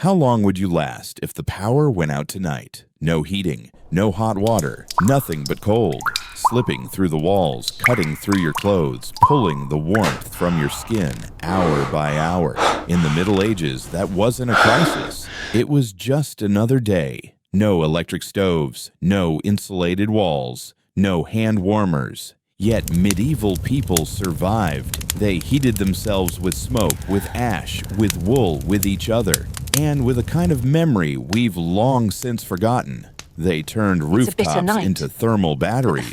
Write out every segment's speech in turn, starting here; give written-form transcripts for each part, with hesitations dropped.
How long would you last if the power went out tonight? No heating, no hot water, nothing but cold, slipping through the walls, cutting through your clothes, pulling the warmth from your skin hour by hour. In the Middle Ages, that wasn't a crisis. It was just another day. No electric stoves, no insulated walls, no hand warmers. Yet medieval people survived. They heated themselves with smoke, with ash, with wool, with each other, and with a kind of memory we've long since forgotten. They turned rooftops into thermal batteries,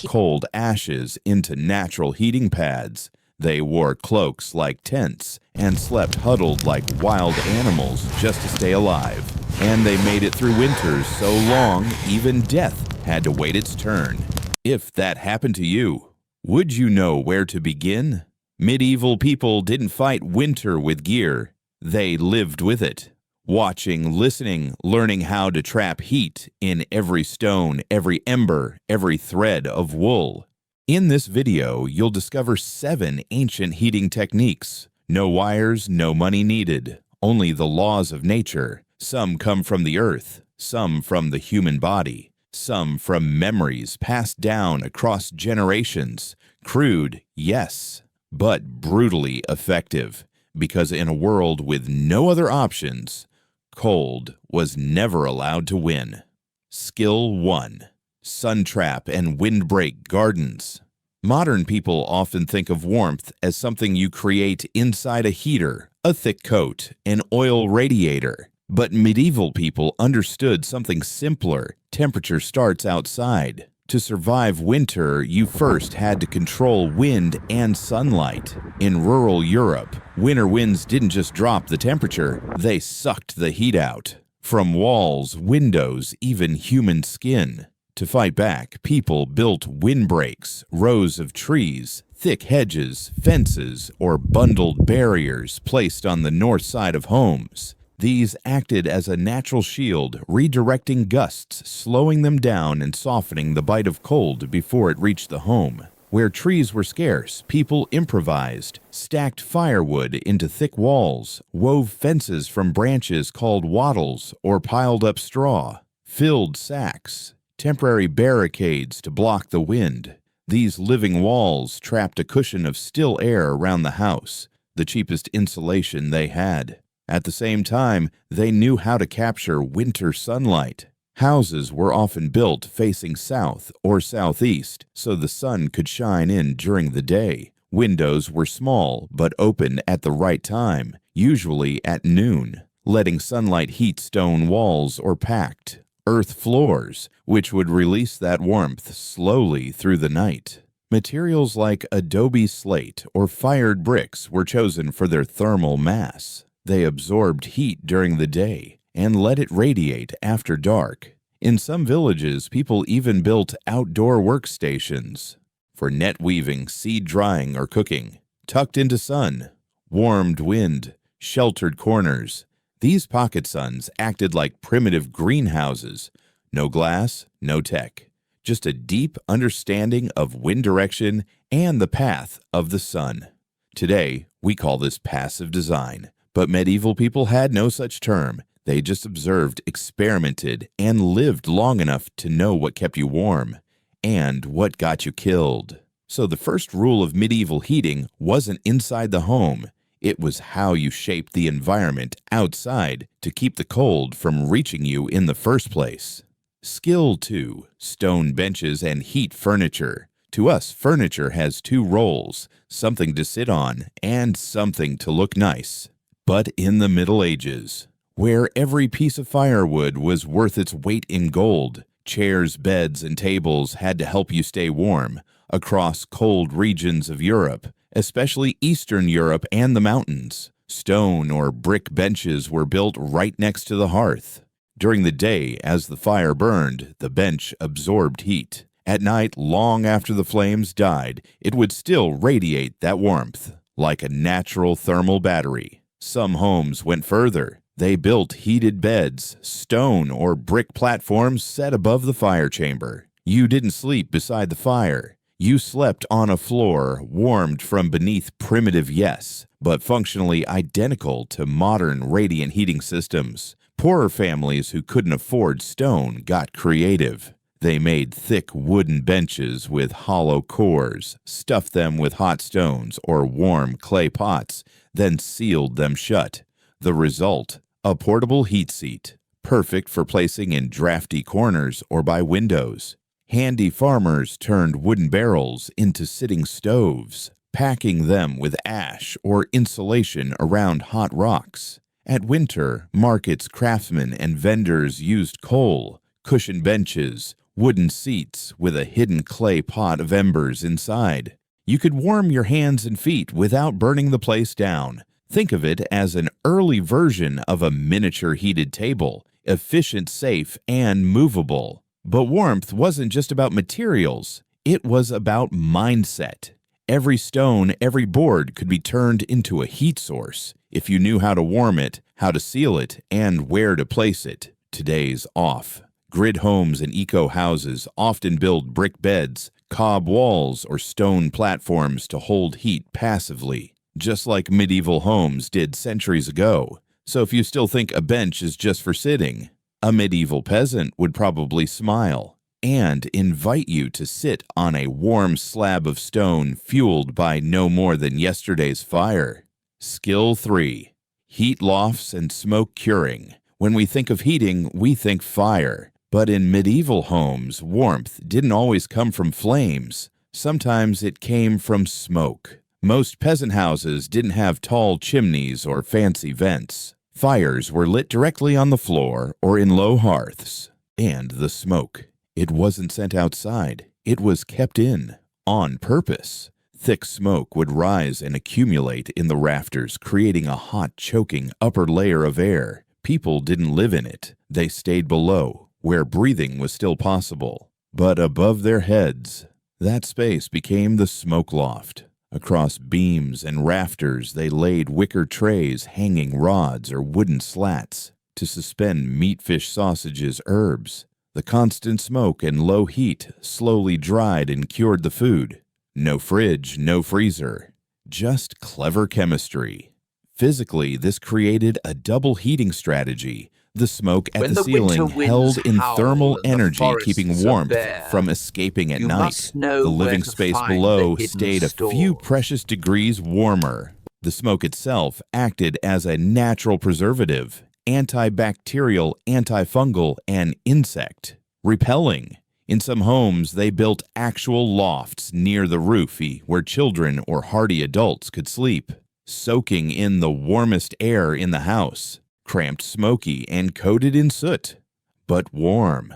cold ashes into natural heating pads. They wore cloaks like tents and slept huddled like wild animals just to stay alive. And they made it through winters so long, even death had to wait its turn. If that happened to you, would you know where to begin? Medieval people didn't fight winter with gear. They lived with it, watching, listening, learning how to trap heat in every stone, every ember, every thread of wool. In this video, you'll discover 7 ancient heating techniques. No wires, no money needed, only the laws of nature. Some come from the earth, some from the human body. Some from memories passed down across generations. Crude, yes, but brutally effective, because in a world with no other options, cold was never allowed to win. Skill 1. Sun trap and windbreak gardens. Modern people often think of warmth as something you create inside a heater, a thick coat, an oil radiator. But medieval people understood something simpler. Temperature starts outside. To survive winter, you first had to control wind and sunlight. In rural Europe, winter winds didn't just drop the temperature, they sucked the heat out. From walls, windows, even human skin. To fight back, people built windbreaks, rows of trees, thick hedges, fences, or bundled barriers placed on the north side of homes. These acted as a natural shield, redirecting gusts, slowing them down and softening the bite of cold before it reached the home. Where trees were scarce, people improvised, stacked firewood into thick walls, wove fences from branches called wattles, or piled up straw, filled sacks, temporary barricades to block the wind. These living walls trapped a cushion of still air around the house, the cheapest insulation they had. At the same time, they knew how to capture winter sunlight. Houses were often built facing south or southeast so the sun could shine in during the day. Windows were small but open at the right time, usually at noon, letting sunlight heat stone walls or packed earth floors, which would release that warmth slowly through the night. Materials like adobe slate or fired bricks were chosen for their thermal mass. They absorbed heat during the day and let it radiate after dark. In some villages, people even built outdoor workstations for net weaving, seed drying, or cooking. Tucked into sun, warmed wind, sheltered corners. These pocket suns acted like primitive greenhouses. No glass, no tech. Just a deep understanding of wind direction and the path of the sun. Today, we call this passive design. But medieval people had no such term. They just observed, experimented, and lived long enough to know what kept you warm and what got you killed. So the first rule of medieval heating wasn't inside the home. It was how you shaped the environment outside to keep the cold from reaching you in the first place. Skill 2. Stone benches and heat furniture. To us, furniture has 2 roles, something to sit on and something to look nice. But in the Middle Ages, where every piece of firewood was worth its weight in gold, chairs, beds, and tables had to help you stay warm across cold regions of Europe, especially Eastern Europe and the mountains. Stone or brick benches were built right next to the hearth. During the day, as the fire burned, the bench absorbed heat. At night, long after the flames died, it would still radiate that warmth, like a natural thermal battery. Some homes went further. They built heated beds, stone or brick platforms set above the fire chamber. You didn't sleep beside the fire. You slept on a floor warmed from beneath primitive, yes, but functionally identical to modern radiant heating systems. Poorer families who couldn't afford stone got creative. They made thick wooden benches with hollow cores, stuffed them with hot stones or warm clay pots, then sealed them shut. The result, a portable heat seat, perfect for placing in drafty corners or by windows. Handy farmers turned wooden barrels into sitting stoves, packing them with ash or insulation around hot rocks. At winter, markets, craftsmen, and vendors used coal, cushioned benches, wooden seats with a hidden clay pot of embers inside. You could warm your hands and feet without burning the place down. Think of it as an early version of a miniature heated table, efficient, safe, and movable. But warmth wasn't just about materials. It was about mindset. Every stone, every board could be turned into a heat source if you knew how to warm it, how to seal it, and where to place it. Today's off. Grid homes and eco-houses often build brick beds, cob walls, or stone platforms to hold heat passively, just like medieval homes did centuries ago. So if you still think a bench is just for sitting, a medieval peasant would probably smile and invite you to sit on a warm slab of stone fueled by no more than yesterday's fire. Skill 3. Heat lofts and smoke curing. When we think of heating, we think fire. But in medieval homes, warmth didn't always come from flames. Sometimes it came from smoke. Most peasant houses didn't have tall chimneys or fancy vents. Fires were lit directly on the floor or in low hearths. And the smoke, it wasn't sent outside. It was kept in, on purpose. Thick smoke would rise and accumulate in the rafters, creating a hot, choking upper layer of air. People didn't live in it. They stayed below, where breathing was still possible. But above their heads, that space became the smoke loft. Across beams and rafters, they laid wicker trays, hanging rods, or wooden slats to suspend meat, fish, sausages, herbs. The constant smoke and low heat slowly dried and cured the food. No fridge, no freezer, just clever chemistry. Physically, this created a double heating strategy. The smoke at the ceiling held in thermal energy, keeping warmth from escaping at night. The living space below stayed a few precious degrees warmer. The smoke itself acted as a natural preservative, antibacterial, antifungal, and insect repelling. In some homes, they built actual lofts near the roof where children or hardy adults could sleep, soaking in the warmest air in the house. Cramped, smoky, and coated in soot, but warm.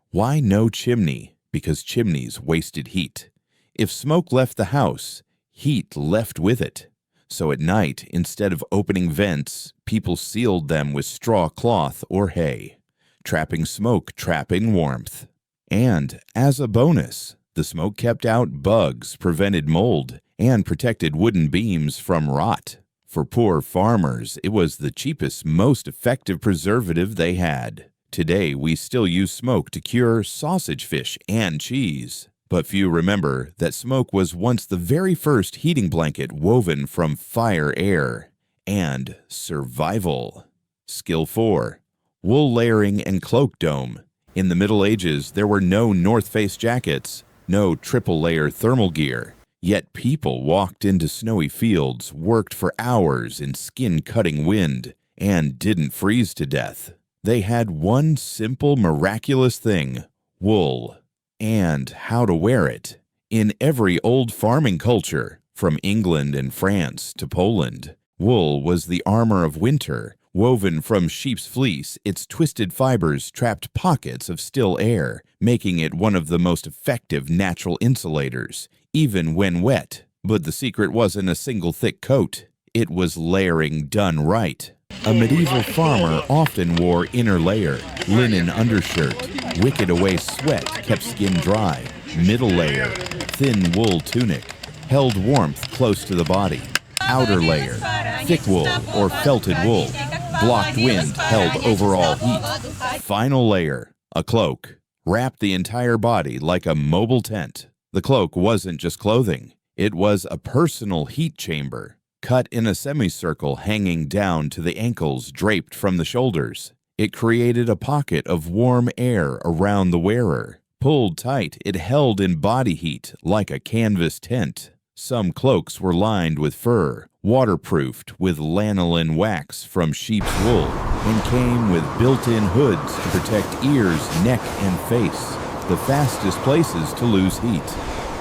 Why no chimney? Because chimneys wasted heat. If smoke left the house, heat left with it. So at night, instead of opening vents, people sealed them with straw cloth or hay, trapping smoke, trapping warmth. And as a bonus, the smoke kept out bugs, prevented mold, and protected wooden beams from rot. For poor farmers, it was the cheapest, most effective preservative they had. Today, we still use smoke to cure sausage, fish, and cheese. But few remember that smoke was once the very first heating blanket woven from fire air and survival. Skill 4. Wool layering and cloak dome. In the Middle Ages, there were no North Face jackets, no triple-layer thermal gear. Yet people walked into snowy fields, worked for hours in skin-cutting wind, and didn't freeze to death. They had one simple, miraculous thing: wool, and how to wear it. In every old farming culture, from England and France to Poland, wool was the armor of winter. Woven from sheep's fleece, its twisted fibers trapped pockets of still air, making it one of the most effective natural insulators, even when wet. But the secret wasn't a single thick coat. It was layering done right. A medieval farmer often wore inner layer, linen undershirt. Wicked away sweat kept skin dry. Middle layer, thin wool tunic, held warmth close to the body. Outer layer, thick wool or felted wool, blocked wind, held overall heat. Final layer, a cloak, wrapped the entire body like a mobile tent. The cloak wasn't just clothing. It was a personal heat chamber, cut in a semicircle hanging down to the ankles, draped from the shoulders. It created a pocket of warm air around the wearer. Pulled tight, it held in body heat like a canvas tent. Some cloaks were lined with fur, waterproofed with lanolin wax from sheep's wool, and came with built-in hoods to protect ears, neck, and face, the fastest places to lose heat.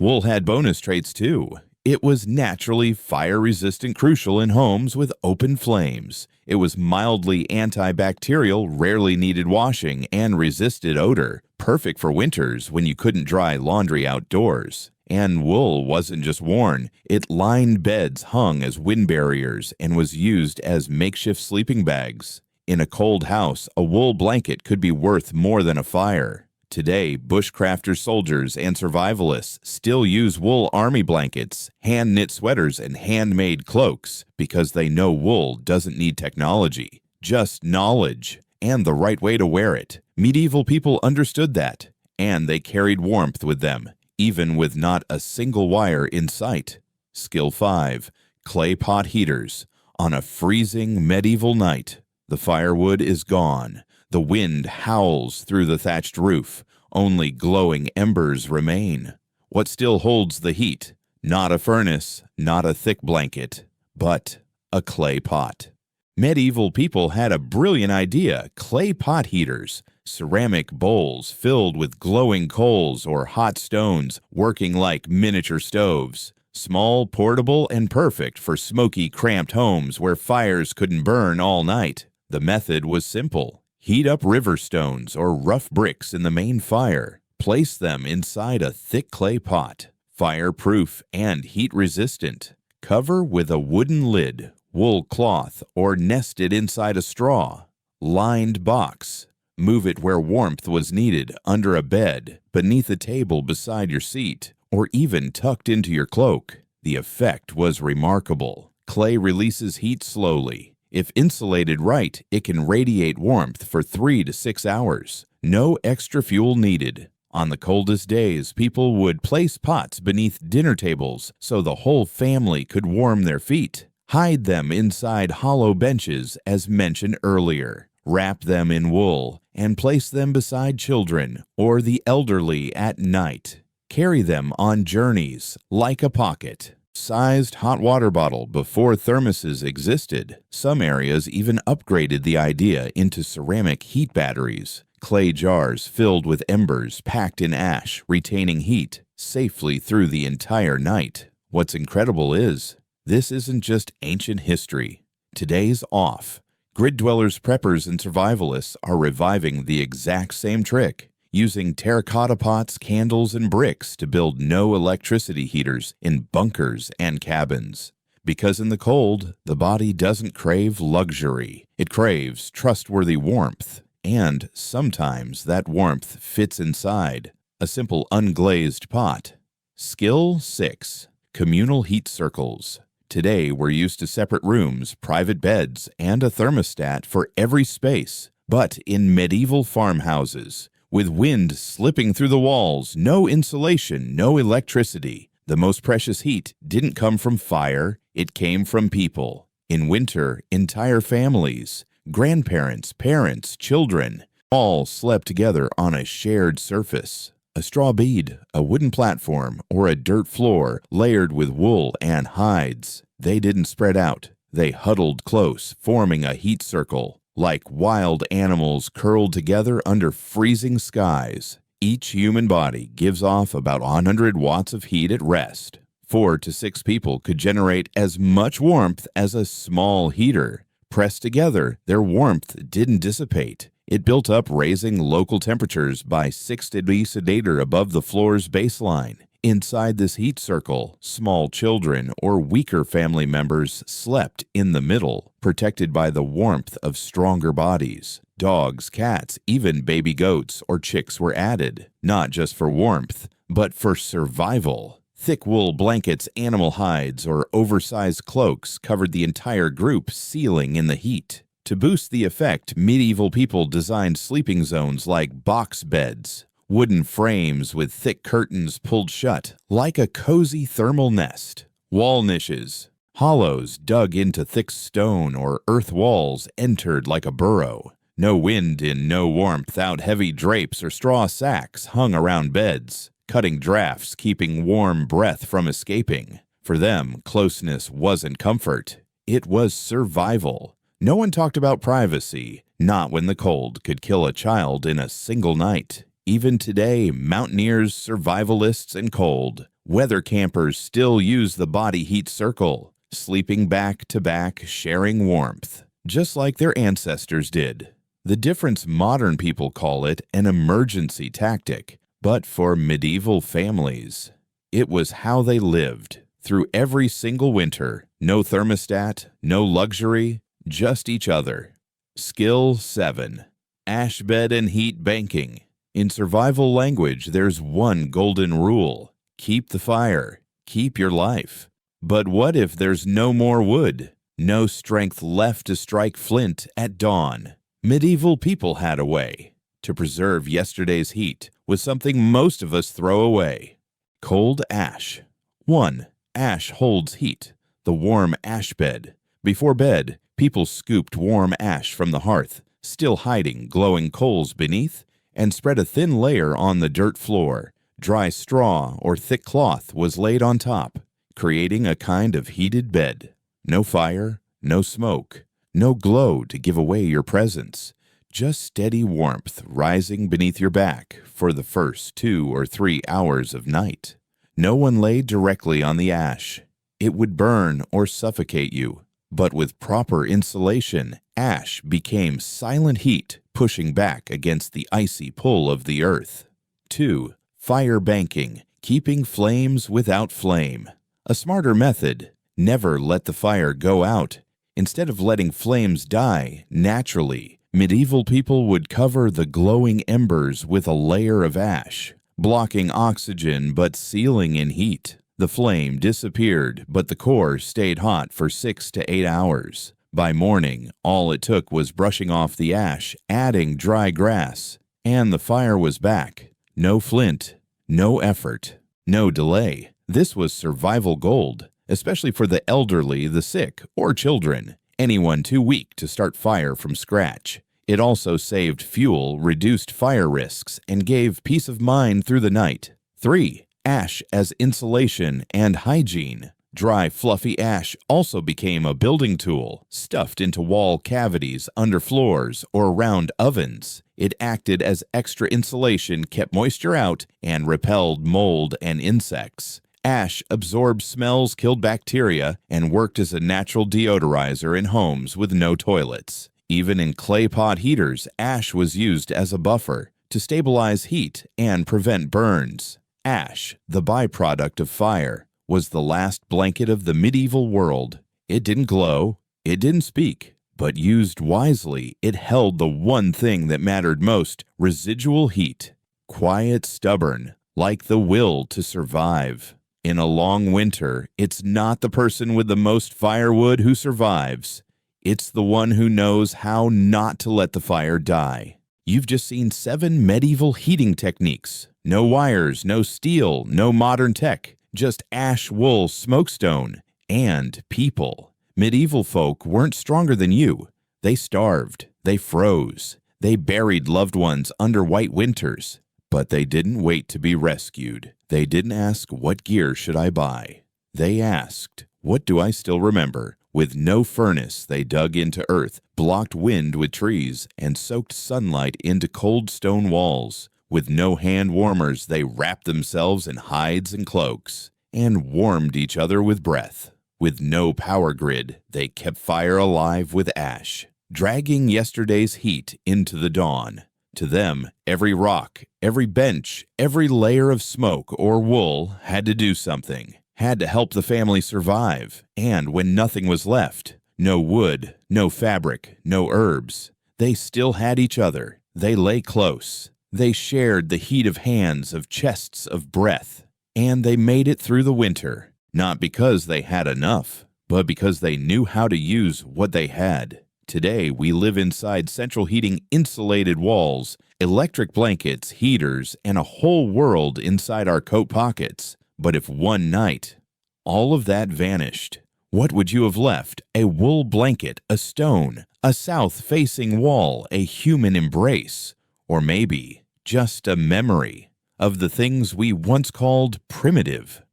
Wool had bonus traits too. It was naturally fire-resistant, crucial in homes with open flames. It was mildly antibacterial, rarely needed washing, and resisted odor, perfect for winters when you couldn't dry laundry outdoors. And wool wasn't just worn. It lined beds, hung as wind barriers, and was used as makeshift sleeping bags. In a cold house, a wool blanket could be worth more than a fire. Today, bushcrafters, soldiers, and survivalists still use wool army blankets, hand-knit sweaters, and handmade cloaks because they know wool doesn't need technology, just knowledge and the right way to wear it. Medieval people understood that, and they carried warmth with them, even with not a single wire in sight. Skill 5. Clay pot heaters. On a freezing medieval night, the firewood is gone. The wind howls through the thatched roof. Only glowing embers remain. What still holds the heat? Not a furnace, not a thick blanket, but a clay pot. Medieval people had a brilliant idea: clay pot heaters, ceramic bowls filled with glowing coals or hot stones working like miniature stoves. Small, portable, and perfect for smoky, cramped homes where fires couldn't burn all night. The method was simple. Heat up river stones or rough bricks in the main fire. Place them inside a thick clay pot, fireproof and heat-resistant. Cover with a wooden lid, wool cloth, or nest it inside a straw. Lined box. Move it where warmth was needed, under a bed, beneath a table beside your seat, or even tucked into your cloak. The effect was remarkable. Clay releases heat slowly. If insulated right, it can radiate warmth for 3 to 6 hours. No extra fuel needed. On the coldest days, people would place pots beneath dinner tables so the whole family could warm their feet. Hide them inside hollow benches, as mentioned earlier. Wrap them in wool and place them beside children or the elderly at night. Carry them on journeys like a pocket. Sized hot water bottle before thermoses existed. Some areas even upgraded the idea into ceramic heat batteries. Clay jars filled with embers packed in ash, retaining heat safely through the entire night. What's incredible is, this isn't just ancient history. Today's off. Grid dwellers, preppers, and survivalists are reviving the exact same trick, using terracotta pots, candles, and bricks to build no electricity heaters in bunkers and cabins. Because in the cold, the body doesn't crave luxury. It craves trustworthy warmth. And sometimes that warmth fits inside a simple unglazed pot. Skill 6. Communal heat circles. Today, we're used to separate rooms, private beds, and a thermostat for every space. But in medieval farmhouses, with wind slipping through the walls, no insulation, no electricity, the most precious heat didn't come from fire, it came from people. In winter, entire families, grandparents, parents, children, all slept together on a shared surface. A straw bead, a wooden platform, or a dirt floor layered with wool and hides. They didn't spread out. They huddled close, forming a heat circle. Like wild animals curled together under freezing skies. Each human body gives off about 100 watts of heat at rest. 4 to 6 people could generate as much warmth as a small heater. Pressed together, their warmth didn't dissipate. It built up, raising local temperatures by 6 degrees Celsius above the floor's baseline. Inside this heat circle, small children or weaker family members slept in the middle, protected by the warmth of stronger bodies. Dogs, cats, even baby goats or chicks were added, not just for warmth, but for survival. Thick wool blankets, animal hides, or oversized cloaks covered the entire group, sealing in the heat. To boost the effect, medieval people designed sleeping zones like box beds. Wooden frames with thick curtains pulled shut, like a cozy thermal nest. Wall niches, hollows dug into thick stone or earth walls entered like a burrow. No wind in, no warmth out, heavy drapes or straw sacks hung around beds, cutting drafts, keeping warm breath from escaping. For them, closeness wasn't comfort. It was survival. No one talked about privacy, not when the cold could kill a child in a single night. Even today, mountaineers, survivalists, and cold weather campers still use the body heat circle, sleeping back to back, sharing warmth, just like their ancestors did. The difference modern people call it an emergency tactic, but for medieval families, it was how they lived through every single winter. No thermostat, no luxury, just each other. Skill 7. Ashbed and heat banking. In survival language, there's one golden rule. Keep the fire. Keep your life. But what if there's no more wood? No strength left to strike flint at dawn? Medieval people had a way to preserve yesterday's heat with something most of us throw away. Cold ash. 1. Ash holds heat. The warm ashbed. Before bed, people scooped warm ash from the hearth, still hiding glowing coals beneath, and spread a thin layer on the dirt floor. Dry straw or thick cloth was laid on top, creating a kind of heated bed. No fire, no smoke, no glow to give away your presence. Just steady warmth rising beneath your back for the first 2 or 3 hours of night. No one lay directly on the ash. It would burn or suffocate you. But with proper insulation, ash became silent heat, pushing back against the icy pull of the earth. 2. Fire banking, keeping flames without flame. A smarter method. Never let the fire go out. Instead of letting flames die naturally, medieval people would cover the glowing embers with a layer of ash, blocking oxygen but sealing in heat. The flame disappeared, but the core stayed hot for 6 to 8 hours. By morning, all it took was brushing off the ash, adding dry grass, and the fire was back. No flint, no effort, no delay. This was survival gold, especially for the elderly, the sick, or children, anyone too weak to start fire from scratch. It also saved fuel, reduced fire risks, and gave peace of mind through the night. 3. Ash as insulation and hygiene. Dry, fluffy ash also became a building tool, stuffed into wall cavities, under floors, or around ovens. It acted as extra insulation, kept moisture out, and repelled mold and insects. Ash absorbed smells, killed bacteria, and worked as a natural deodorizer in homes with no toilets. Even in clay pot heaters, ash was used as a buffer to stabilize heat and prevent burns. Ash, the byproduct of fire, was the last blanket of the medieval world. It didn't glow, it didn't speak, but used wisely, it held the one thing that mattered most: residual heat. Quiet, stubborn, like the will to survive. In a long winter, it's not the person with the most firewood who survives. It's the one who knows how not to let the fire die. You've just seen 7 medieval heating techniques. No wires, no steel, no modern tech, just ash, wool, smokestone, and people. Medieval folk weren't stronger than you. They starved, they froze, they buried loved ones under white winters. But they didn't wait to be rescued. They didn't ask, what gear should I buy? They asked, what do I still remember? With no furnace, they dug into earth, blocked wind with trees, and soaked sunlight into cold stone walls. With no hand warmers, they wrapped themselves in hides and cloaks, and warmed each other with breath. With no power grid, they kept fire alive with ash, dragging yesterday's heat into the dawn. To them, every rock, every bench, every layer of smoke or wool had to do something, had to help the family survive. And when nothing was left, no wood, no fabric, no herbs, they still had each other. They lay close. They shared the heat of hands, of chests of breath. And they made it through the winter, not because they had enough, but because they knew how to use what they had. Today, we live inside central heating insulated walls, electric blankets, heaters, and a whole world inside our coat pockets. But if one night all of that vanished, what would you have left? A wool blanket, a stone, a south-facing wall, a human embrace, or maybe just a memory of the things we once called primitive?